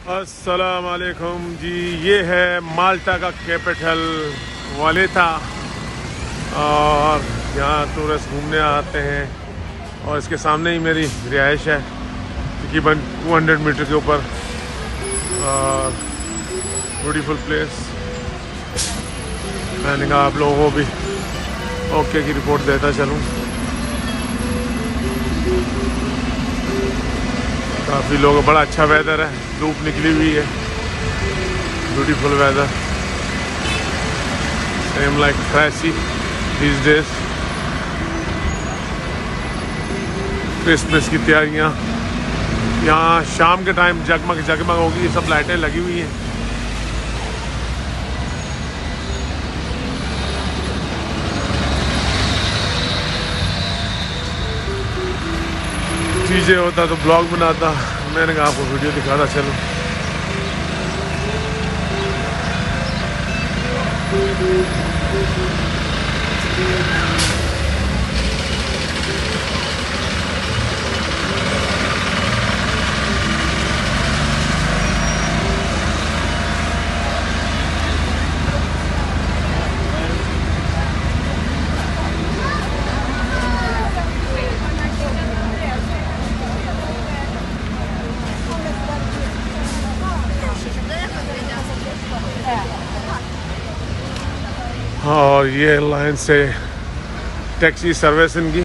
अस्सलाम वालेकुम जी। ये है माल्टा का कैपिटल वालेटा और यहाँ टूरिस्ट घूमने आते हैं और इसके सामने ही मेरी रिहाइश है तकरीबन 200 मीटर के ऊपर। और ब्यूटीफुल प्लेस। मैंने कहा आप लोगों को भी ओके की रिपोर्ट देता चलूँ। काफ़ी लोग, बड़ा अच्छा वेदर है, धूप निकली हुई है, beautiful weather, same like freshy these days. Christmas की तैयारियाँ यहाँ शाम के टाइम जगमग जगमग होगी, सब लाइटें लगी हुई हैं। चीज़ें होता तो ब्लॉग बनाता, मैंने कहा आपको वीडियो दिखाता चलो। और ये लाइन से टैक्सी सर्विस इनकी